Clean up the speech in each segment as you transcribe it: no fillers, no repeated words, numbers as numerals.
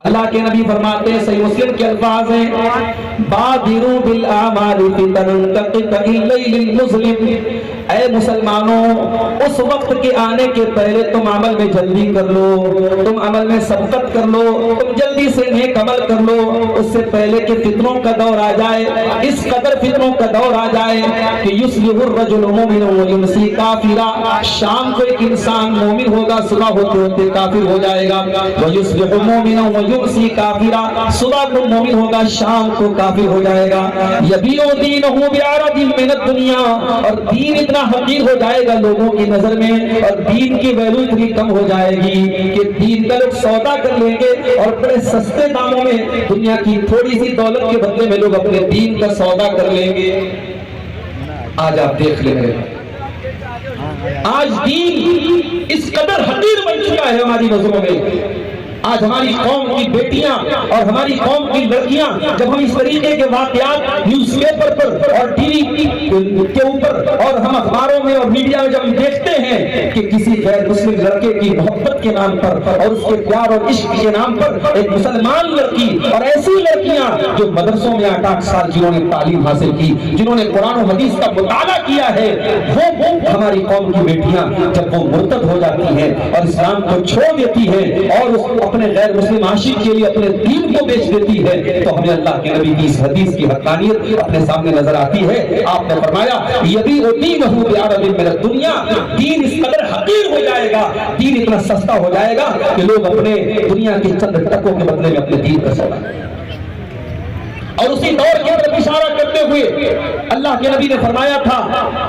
اللہ کے نبی فرماتے ہیں، صحیح مسلم کے الفاظ ہیں، بادروا بالاعمال فتن كقطع الليل المظلم۔ اے مسلمانوں، اس وقت کے آنے کے پہلے تم عمل میں جلدی کر لو، تم عمل میں سبقت کر لو، تم جلدی سے نیک عمل کر لو، اس سے پہلے کہ فتنوں کا دور آ جائے، اس قدر فتنوں کا دور آ جائے کہ یصبح الرجل مؤمنا ویمسی کافرا، شام کو ایک انسان مومن ہوگا، صبح ہوتے ہوتے کافر ہو جائے گا، ویصبح مؤمنا ویمسی کافرا، صبح کو مومن ہوگا، شام کو کافر ہو جائے گا، یبیع دینہ بعرض من الدنیا، اور دین اتنا حقیر ہو جائے گا لوگوں کی نظر میں، اور دین کی ویلیو اتنی کم ہو جائے گی کہ دین کا لوگ سودا کر لیں گے، اور بڑے سستے داموں میں دنیا کی تھوڑی سی دولت کے بدلے میں لوگ اپنے دین کا سودا کر لیں گے۔ آج آپ دیکھ لیں گے، آج دین اس قدر حقیر بن چکا ہے ہماری نظروں میں۔ آج ہماری قوم کی بیٹیاں اور ہماری قوم کی لڑکیاں جب ہم اس طریقے کے واقعات نیوز پیپر پر اور ٹی وی کے اوپر اور ہم اخباروں میں اور میڈیا میں جب ہم دیکھتے ہیں کہ کسی غیر مسلم لڑکے کی محبت کے نام پر اور اس کے پیار اور عشق کے نام پر ایک مسلمان لڑکی اور ایسی لڑکیاں جو مدرسوں میں 8 سال جنہوں نے تعلیم حاصل کی، جنہوں نے قرآن و حدیث کا مطالعہ کیا ہے، وہ ہماری قوم کی بیٹیاں جب وہ مرتد ہو جاتی ہیں اور اسلام کو چھوڑ دیتی ہیں اور اس اپنے غیر مسلم عاشق کے لیے اپنے دین کو بیچ دیتی ہے، تو ہمیں اللہ کے نبی کی اس حدیث کی حقانیت اپنے سامنے نظر آتی ہے۔ آپ نے فرمایا یبیع دینہ بعرض من الدنیا، دین اس قدر حقیر ہو جائے گا، دین اتنا سستا ہو جائے گا کہ لوگ اپنے دنیا کے چند ٹکوں کے بدلے میں اپنے دین کا سودا کریں۔ اور اسی دور کی طرف اشارہ کرتے ہوئے اللہ کے نبی نے فرمایا تھا،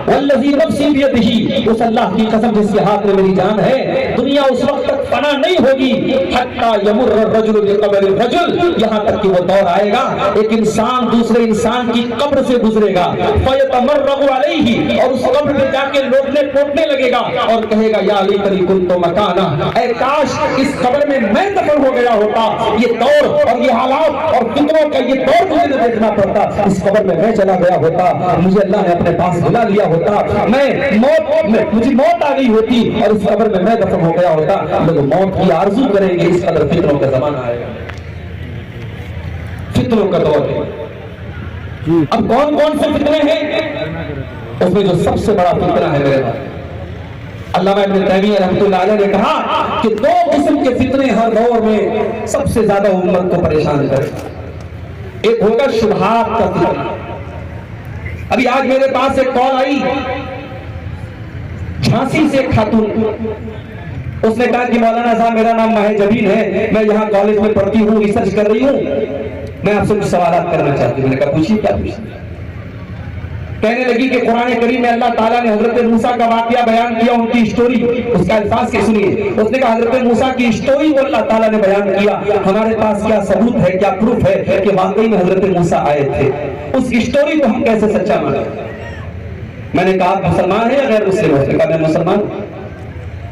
والذی نفسی بیدہ، اس اللہ کی قسم جس کے ہاتھ میں میری جان ہے، دنیا اس وقت تک فنا نہیں ہوگی حتی یمر الرجل بقبر الرجل، یہاں تک کہ وہ دور آئے گا ایک انسان دوسرے انسان کی قبر سے گزرے گا، فیتمرغ علیہ، اور اس قبر میں جا کے لوٹنے پوٹنے لگے گا اور کہے گا یا لیتنی کنت مکانہ، اے کاش اس قبر میں میں دفن ہو گیا ہوتا، یہ دور اور یہ حالات اور فتنوں کا یہ دور مجھے دیکھنا پڑتا، اس قبر میں میں چلا گیا ہوتا، مجھے اللہ نے اپنے پاس بلا لیا ہوتا، مجھے موت آ گئی ہوتی اور اس قبر میں دفن ہو گیا ہوتا۔ لوگ موت کی آرزو کریں گے، اس قدر فتنوں کا زمانہ آئے گا، فتنوں کا دور ہے۔ اب کون کون سے فتنے ہیں؟ اس میں جو سب سے بڑا فتنہ ہے میرے بھائی، علامہ ابن تیمیہ رحمۃ اللہ علیہ نے کہا کہ 2 قسم کے فتنے ہر دور میں سب سے زیادہ امت کو پریشان کریں۔ ایک ہوگا شبہات کا فتنہ۔ ابھی آج میرے پاس ایک کال آئی جھانسی سے ایک خاتون، اس نے کہا کہ مولانا صاحب میرا نام ماہر جبین ہے، میں یہاں کالج میں پڑھتی ہوں، ریسرچ کر رہی ہوں، میں آپ سے کچھ سوالات کرنا چاہتی ہوں۔ میں نے کہا پوچھیے، کیا پوچھیں؟ کہنے لگی کہ قرآن کریم میں اللہ تعالیٰ نے حضرت موسیٰ کا واقعہ بیان کیا، ان کی اسٹوری، اس کا الفاظ کے سنیے۔ اس نے کہا حضرت موسیٰ کی اسٹوری کو اللہ تعالیٰ نے بیان کیا، ہمارے پاس کیا ثبوت ہے، کیا پروف ہے کہ واقعی میں حضرت موسیٰ آئے تھے؟ اس اسٹوری کو ہم کیسے سچا مانیں؟ میں نے کہا آپ مسلمان ہیں یا غیر مسلم؟ اس نے کہا میں مسلمان۔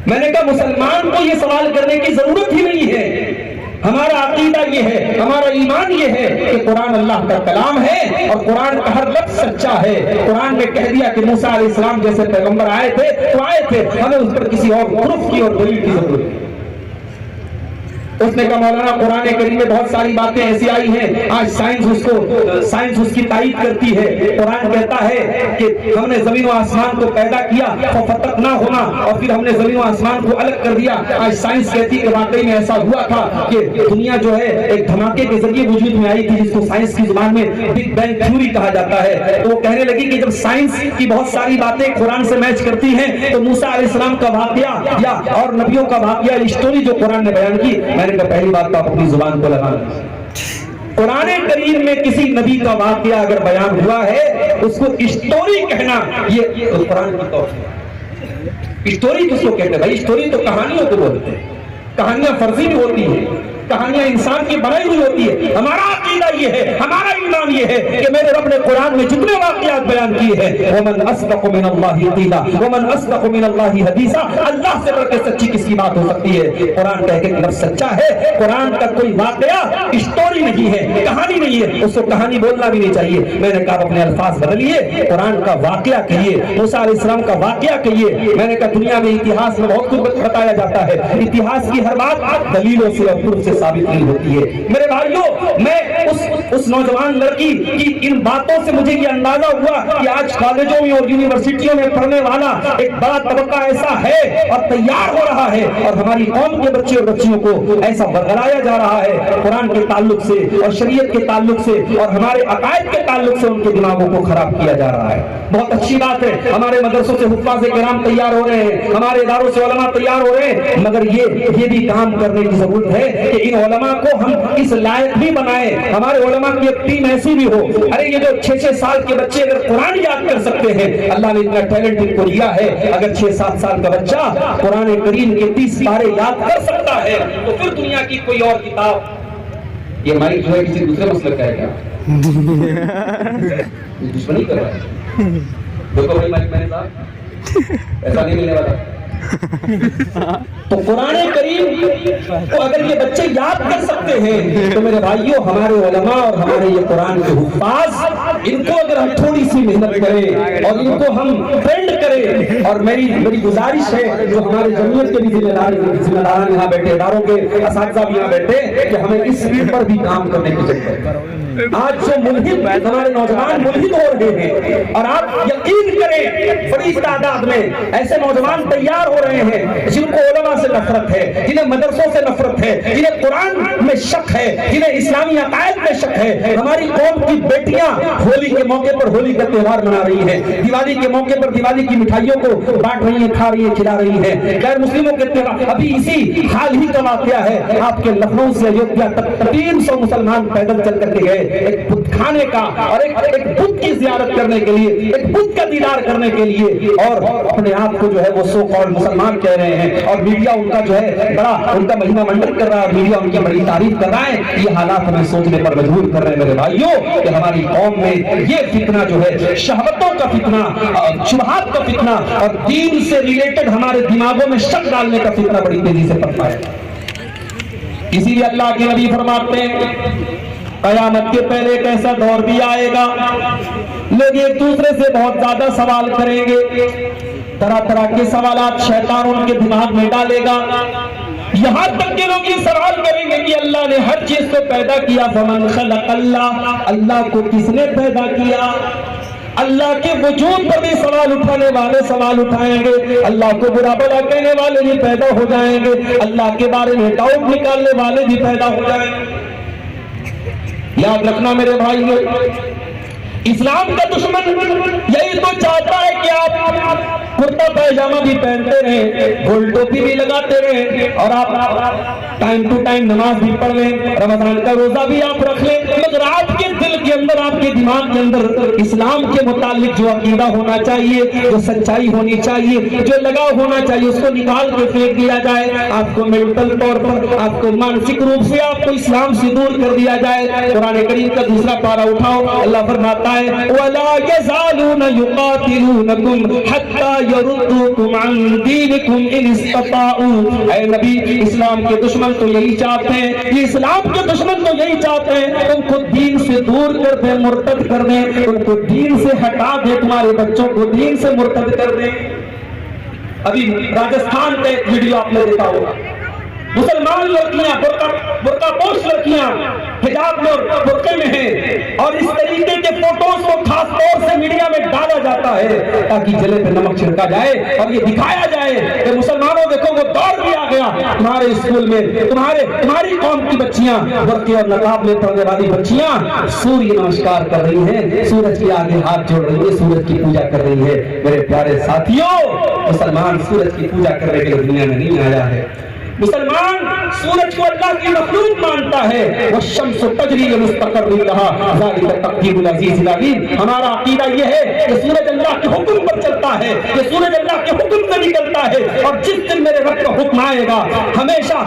میں نے کہا مسلمان کو یہ سوال کرنے کی ضرورت ہی نہیں ہے، ہمارا عقیدہ یہ ہے، ہمارا ایمان یہ ہے کہ قرآن اللہ کا کلام ہے اور قرآن کا ہر لفظ سچا ہے۔ قرآن نے کہہ دیا کہ موسیٰ علیہ السلام جیسے پیغمبر آئے تھے تو آئے تھے، ہمیں اس پر کسی اور پروف کی اور دلیل کی ضرورت ہے۔ اس نے کہا مولانا قرآن کریم میں بہت ساری باتیں ایسی آئی ہیں، آج سائنس اس کی تائید کرتی ہے۔ قرآن کہتا ہے کہ ہم نے زمین و آسمان کو پیدا کیا، ففتقنا ہونا، اور پھر ہم نے زمین و آسمان کو الگ کر دیا۔ آج سائنس کہتی ہے کہ واقعی میں ایسا ہوا تھا کہ دنیا جو ہے ایک دھماکے کے ذریعے وجود میں آئی تھی، جس کو سائنس کی زبان میں بگ بینگ تھیوری کہا جاتا ہے۔ تو وہ کہنے لگی کہ جب سائنس کی بہت ساری باتیں قرآن سے میچ کرتی ہیں تو موسیٰ علیہ السلام کا واقعہ یا اور نبیوں کا واقعہ، اسٹوری جو قرآن نے بیان کی، میں نے کہا پہلی بات تو آپ اپنی زبان کو لگانا۔ قرآن کریم میں کسی نبی کا واقعہ اگر بیان ہوا ہے اس کو اسٹوری کہنا، یہ قرآن کی توہین۔ اسٹوری کس کو کہتے ہیں بھائی؟ اسٹوری تو کہانیوں کو بولتے ہیں، کہانیاں فرضی بھی ہوتی ہیں، کہانیاں انسان کی بنائی ہوئی ہوتی ہے۔ ہمارا عقیدہ یہ ہے، ہمارا ایمان یہ ہے کہ میرے رب نے قرآن میں جتنے واقعات بیان کیے ہیں، وَمَنْ أَصْدَقُ مِنَ اللَّهِ قِيلًا وَمَنْ أَصْدَقُ مِنَ اللَّهِ حَدِيثًا، اللہ سے بڑھ کے سچی کس کی بات ہو سکتی ہے؟ قرآن کہہ کے لفظ سچا ہے۔ قرآن کا کوئی واقعہ اسٹوری نہیں ہے، کہانی نہیں ہے، اس کو کہانی بولنا بھی نہیں چاہیے۔ میں نے کہا اپنے الفاظ بدلیے، قرآن کا واقعہ کہیے، موسیٰ علیہ السلام کا واقعہ کہیے۔ میں نے کہا دنیا میں اتہاس میں بہت کچھ بتایا جاتا ہے، اتہاس کی ہر بات دلیلوں سے اور پروف سے ثابت نہیں ہوتی ہے۔ میرے بھائیوں، میں اس نوجوان لڑکی کی ان باتوں سے مجھے یہ اندازہ ہوا کہ آج کالجوں میں اور یونیورسٹیوں میں پڑھنے والا ایک بڑا طبقہ ایسا ہے اور تیار ہو رہا ہے، اور ہماری قوم کے بچے اور بچیوں کو ایسا برگلایا جا رہا ہے قرآن کے تعلق سے اور شریعت کے تعلق سے اور ہمارے عقائد کے تعلق سے ان کے دماغوں کو خراب کیا جا رہا ہے۔ بہت اچھی بات ہے، ہمارے مدرسوں سے حفاظ کرام تیار ہو رہے ہیں، ہمارے اداروں سے علماء تیار ہو رہے ہیں، مگر یہ بھی کام کرنے کی ضرورت ہے کہ ان علماء کو ہم اس لائق بھی بنائیں۔ ہمارے علماء کی ایک ٹیم ایسی بھی ہو، ارے یہ جو 6-6 سال کے بچے اگر قرآن یاد کر سکتے ہیں، اللہ نے اتنا ٹیلنٹ ان کو دیا ہے، اگر 6-7 سال کا بچہ قرآن کریم کے 30 پارے یاد کر سکتا ہے تو پھر دنیا کی کوئی اور کتاب، یہ مائک جو ہے کسی دوسرے مسلک کا ہے کیا؟ دشمنی کر رہا ہے؟ دیکھو بھائی مائک میں نے صاحب ایسا نہیں ملنے والا۔ تو قرآن کریم کو اگر یہ بچے یاد کر سکتے ہیں تو میرے بھائیوں، ہمارے علماء اور ہمارے یہ قرآن کے حفاظ، ان کو اگر ہم تھوڑی سی محنت کریں اور ان کو ہم ٹرینڈ کریں، اور میری گزارش ہے جو ہمارے جمعیت کے بھی ذمہ داران یہاں بیٹھے، اداروں کے اساتذہ بھی یہاں بیٹھے، کہ ہمیں اس پر بھی کام کرنے کی ضرورت ہے۔ آج جو ملحد ہمارے نوجوان ملحد ہو رہے ہیں، اور آپ یقین کریں بڑی تعداد میں ایسے نوجوان تیار ہو رہے ہیں جن کو علماء سے نفرت ہے، جنہیں مدرسوں سے نفرت ہے، جنہیں قرآن میں شک ہے، جنہیں اسلامی عقائد میں شک ہے۔ ہماری قوم کی بیٹیاں ہولی کے موقع پر ہولی کا تہوار منا رہی ہیں، دیوالی کے موقع پر دیوالی کی مٹھائیوں کو بانٹ رہی ہیں، کھا رہی ہیں، کھلا رہی ہیں۔ غیر مسلموں کے تہوار، ابھی اسی حال ہی کا واقعہ ہے، آپ کے لکھنؤ سے ایودھیا تک 300 مسلمان پیدل چل کر کے گئے ایک بت کھانے کا اور ایک بت کی زیارت کرنے کے لیے، ایک بت کا دیدار کرنے کے لیے، اور اپنے آپ کو جو ہے وہ سو کال مسلمان کہہ رہے ہیں، اور میڈیا ان کا جو ہے بڑا ان کا مہینہ منڈن کر رہا ہے، میڈیا ان کی بڑی تعریف کر رہا ہے۔ یہ حالات ہمیں سوچنے پر مجبور کر رہے ہیں میرے بھائیوں کہ ہماری قوم میں یہ فتنہ جو ہے، شہوتوں کا فتنہ، شبہات کا فتنہ اور دین سے ریلیٹڈ ہمارے دماغوں میں شک ڈالنے کا فتنہ بڑی تیزی سے پڑتا ہے۔ اسی لیے اللہ کے نبی فرماتے ہیں قیامت کے پہلے ایک ایسا دور بھی آئے گا، لوگ ایک دوسرے سے بہت زیادہ سوال کریں گے، طرح طرح کے سوالات شیطان ان کے دماغ میں ڈالے گا، یہاں تک کہ لوگ یہ سوال کریں گے کہ اللہ نے ہر چیز کو پیدا کیا، فمن خلق اللہ، اللہ کو کس نے پیدا کیا؟ اللہ کے وجود پر بھی سوال اٹھانے والے سوال اٹھائیں گے، اللہ کو برا بھلا کہنے والے بھی پیدا ہو جائیں گے، اللہ کے بارے میں ڈاؤٹ نکالنے والے بھی پیدا ہو جائیں گے۔ یاد رکھنا میرے بھائیو، اسلام کا دشمن یہی تو چاہتا ہے کہ آپ کرتا پیجامہ بھی پہنتے رہیں، گول ٹوپی بھی لگاتے رہیں، اور آپ ٹائم ٹو ٹائم نماز بھی پڑھ لیں، رمضان کا روزہ بھی آپ رکھ لیں، مگر آپ کے دل کے اندر، آپ کے دماغ کے اندر اسلام کے متعلق جو عقیدہ ہونا چاہیے، جو سچائی ہونی چاہیے، جو لگاؤ ہونا چاہیے، اس کو نکال کے پھینک دیا جائے، آپ کو مینٹل طور پر، آپ کو مانسک روپ سے آپ کو اسلام سے دور کر دیا جائے۔ قرآن کریم کا دوسرا پارہ اٹھاؤ، اللہ فرماتا ہے وَلَا يَزَالُونَ يُقَاتِلُونَكُمْ حَتَّى يَرُدُّوكُمْ عَنْ دِينِكُمْ إِنِ اسْتَطَاعُوا۔ اے نبی، اسلام کے دشمن تو یہی چاہتے ہیں، یہ اسلام کے دشمن تو یہی چاہتے ہیں تم کو دین سے دور کر دیں، مرتد کر دیں، تم کو دین سے ہٹا دیں، تمہارے بچوں کو دین سے مرتد کر دیں۔ ابھی راجستھان کا ایک ویڈیو آپ نے دیکھا ہوگا، مسلمان لڑکیاں، برقع پوش لڑکیاں حجاب میں اور برقعے میں ہیں، اور اس طریقے کے فوٹوز کو خاص طور سے میڈیا میں ڈالا جاتا ہے تاکہ جلے پہ نمک چھڑکا جائے اور یہ دکھایا جائے کہ مسلمانوں دیکھو وہ دور بھی آ گیا تمہارے اسکول میں، تمہاری قوم کی بچیاں برقعے اور نقاب میں پڑھنے والی بچیاں سوریہ نمسکار کر رہی ہیں، سورج کے آگے ہاتھ جوڑ رہی ہیں، سورج کی پوجا کر رہی ہے۔ میرے پیارے ساتھیوں، مسلمان سورج کی پوجا کرنے کے لیے دنیا میں نہیں آیا ہے، مسلمان سورج کو اللہ کی مخلوق مانتا ہے۔ والشمس تجری لمستقر لها ذلك تقدیر العزیز العلیم۔ ہمارا عقیدہ یہ ہے کہ سورج اللہ کے حکم پر چلتا ہے، کہ سورج اللہ کے حکم سے نکلتا ہے، اور جس دن میرے رب کا حکم آئے گا ہمیشہ